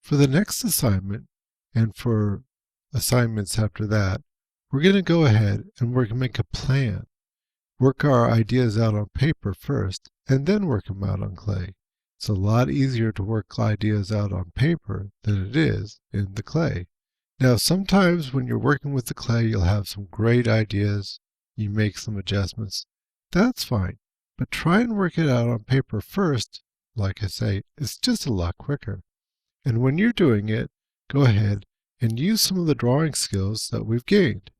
For the next assignment, and for assignments after that, we're going to go ahead and we're going to make a plan. Work our ideas out on paper first, and then work them out on clay. It's a lot easier to work ideas out on paper than it is in the clay. Now, sometimes when you're working with the clay, you'll have some great ideas. You make some adjustments. That's fine. But try and work it out on paper first. Like I say, it's just a lot quicker. And when you're doing it, go ahead and use some of the drawing skills that we've gained.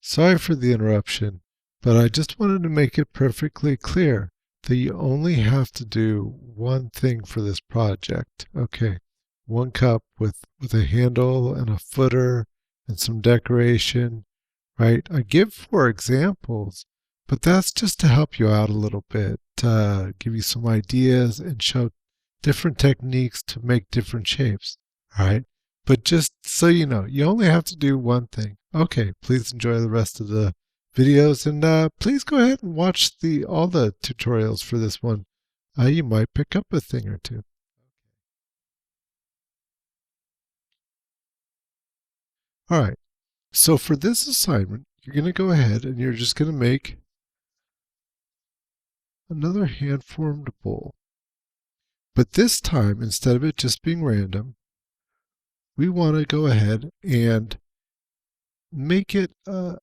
Sorry for the interruption, but I just wanted to make it perfectly clear that you only have to do one thing for this project. Okay, one cup with a handle and a footer and some decoration, right? I give 4 examples, but that's just to help you out a little bit, give you some ideas and show different techniques to make different shapes, all right? But just so you know, you only have to do one thing. Okay, please enjoy the rest of the videos, and please go ahead and watch all the tutorials for this one. You might pick up a thing or two. All right, so for this assignment, you're going to go ahead and you're just going to make another hand-formed bowl. But this time, instead of it just being random, we want to go ahead and make it a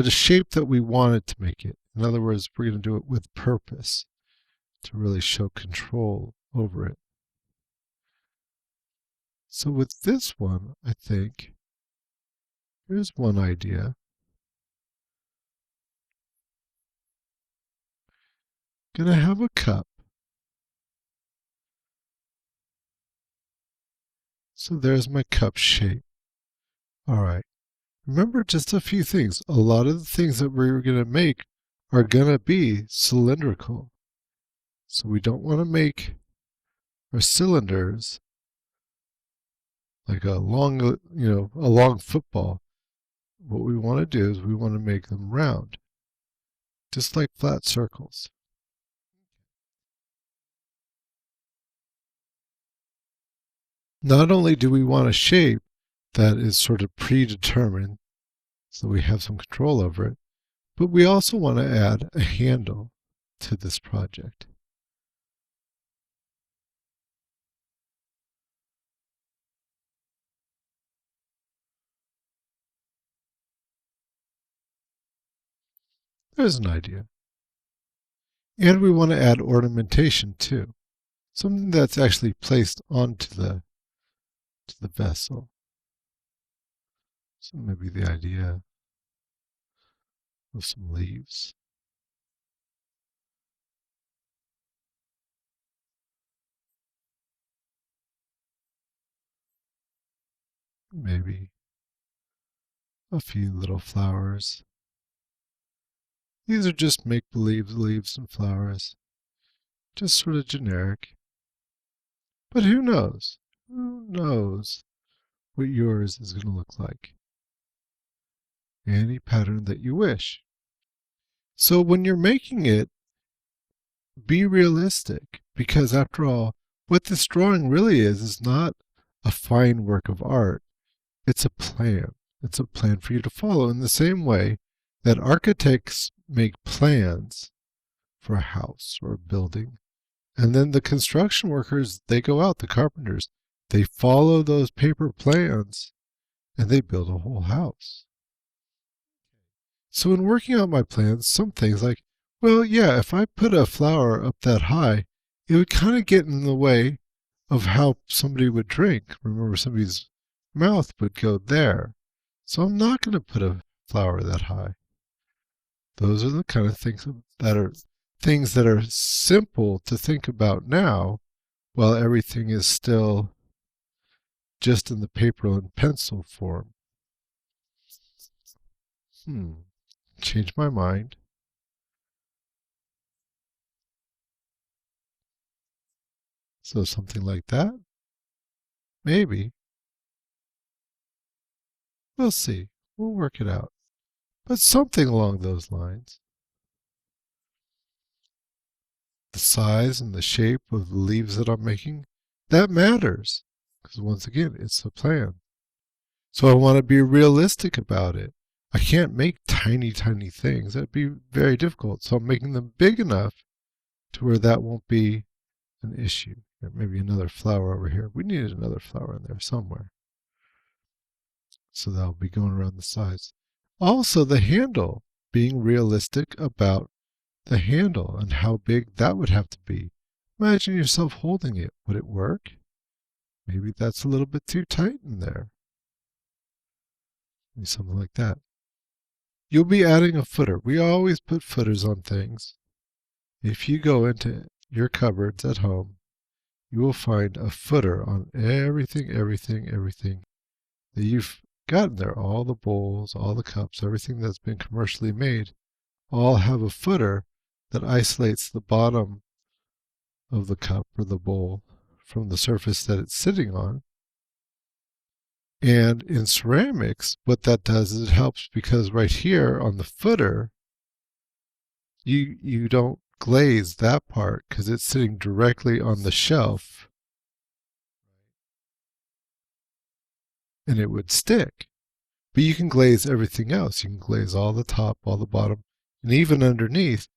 shape that we wanted to make it. In other words, we're going to do it with purpose to really show control over it. So with this one, I think, here's one idea. Going to have a cup. So there's my cup shape. All right. Remember just a few things. A lot of the things that we're going to make are going to be cylindrical. So we don't want to make our cylinders like a long, a long football. What we want to do is we want to make them round, just like flat circles. Not only do we want a shape that is sort of predetermined, so we have some control over it, but we also want to add a handle to this project. There's an idea. And we want to add ornamentation too. Something that's actually placed onto the vessel. So maybe the idea of some leaves. Maybe a few little flowers. These are just make-believe leaves and flowers. Just sort of generic. But who knows? Who knows what yours is going to look like? Any pattern that you wish. So when you're making it, be realistic, because after all, what this drawing really is not a fine work of art. It's a plan. It's a plan for you to follow in the same way that architects make plans for a house or a building. And then the construction workers, they go out, the carpenters, they follow those paper plans and they build a whole house. So in working out my plans, some things like, well, yeah, if I put a flower up that high, it would kind of get in the way of how somebody would drink. Remember, somebody's mouth would go there. So I'm not going to put a flower that high. Those are the kind of things that are simple to think about now, while everything is still just in the paper and pencil form. Change my mind. So something like that? Maybe. We'll see. We'll work it out. But something along those lines. the size and the shape of the leaves that I'm making, that matters. Because once again, it's a plan. So I want to be realistic about it. I can't make tiny, tiny things. That'd be very difficult. So I'm making them big enough to where that won't be an issue. Maybe another flower over here. We needed another flower in there somewhere. So that'll be going around the sides. Also, the handle, being realistic about the handle and how big that would have to be. Imagine yourself holding it. Would it work? Maybe that's a little bit too tight in there. Maybe something like that. You'll be adding a footer. We always put footers on things. If you go into your cupboards at home, you will find a footer on everything that you've gotten there. All the bowls, all the cups, everything that's been commercially made, all have a footer that isolates the bottom of the cup or the bowl from the surface that it's sitting on. And in ceramics, what that does is it helps because right here on the footer, you don't glaze that part because it's sitting directly on the shelf and it would stick. But you can glaze everything else. You can glaze all the top, all the bottom, and even underneath,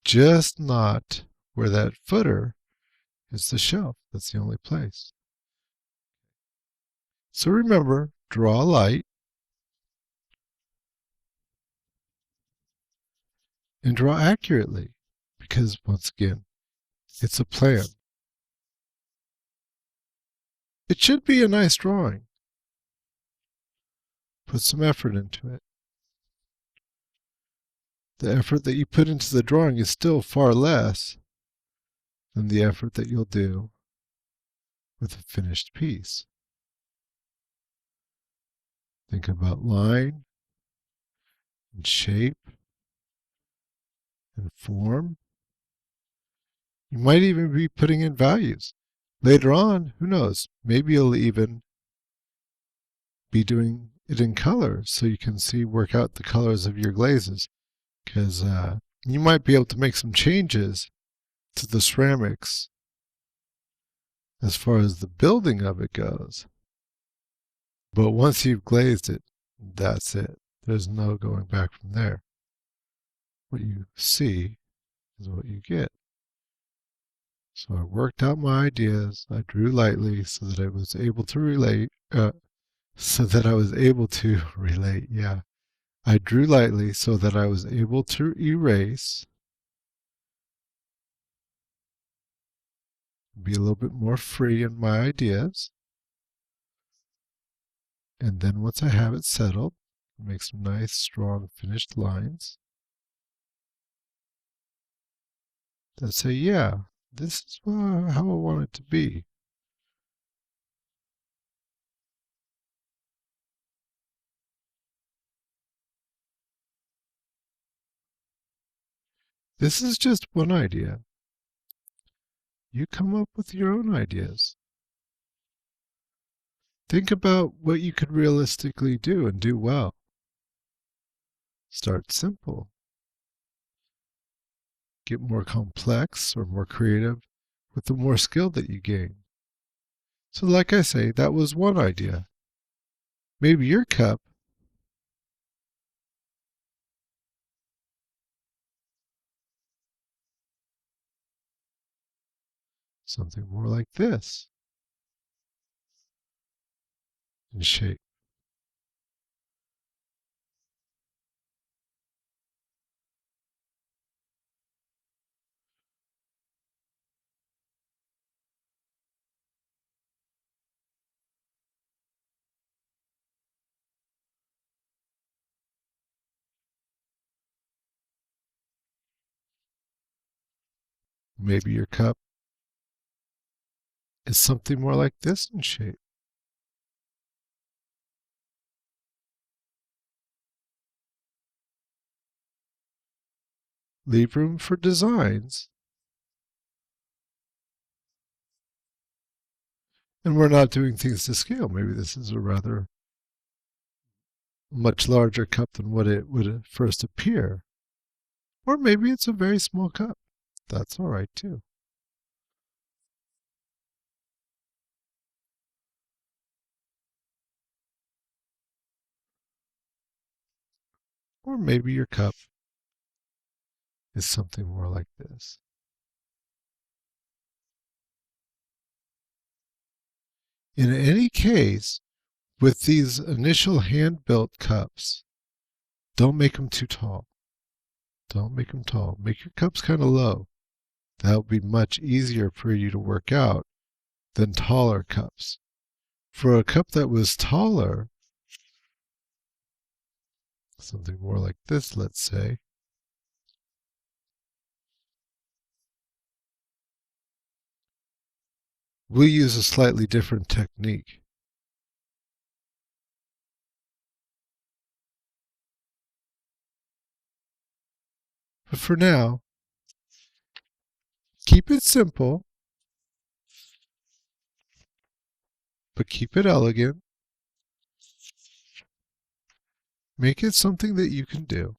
just not where that footer is the shelf. That's the only place. So remember, draw light and draw accurately because once again, it's a plan. It should be a nice drawing. Put some effort into it. The effort that you put into the drawing is still far less than the effort that you'll do with a finished piece. Think about line and shape and form. You might even be putting in values. Later on, who knows, maybe you'll even be doing it in color so you can work out the colors of your glazes. Because you might be able to make some changes to the ceramics as far as the building of it goes. But once you've glazed it, that's it. There's no going back from there. What you see is what you get. So I worked out my ideas. I drew lightly so that I was able to relate. Yeah. I drew lightly so that I was able to erase. Be a little bit more free in my ideas. And then once I have it settled, make some nice, strong, finished lines that say, yeah, this is how I want it to be. This is just one idea. You come up with your own ideas. Think about what you could realistically do and do well. Start simple. Get more complex or more creative with the more skill that you gain. So like I say, that was one idea. Maybe your cup something more like this in shape. Maybe your cup is something more like this in shape. Leave room for designs. And we're not doing things to scale. Maybe this is a rather much larger cup than what it would first appear. Or maybe it's a very small cup. that's all right too. Or maybe your cup is something more like this. In any case, with these initial hand-built cups, don't make them too tall. Don't make them tall. Make your cups kind of low. That will be much easier for you to work out than taller cups. For a cup that was taller, something more like this, let's say, we'll use a slightly different technique. But for now, keep it simple, but keep it elegant. Make it something that you can do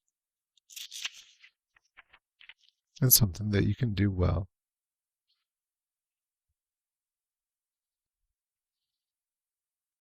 and something that you can do well.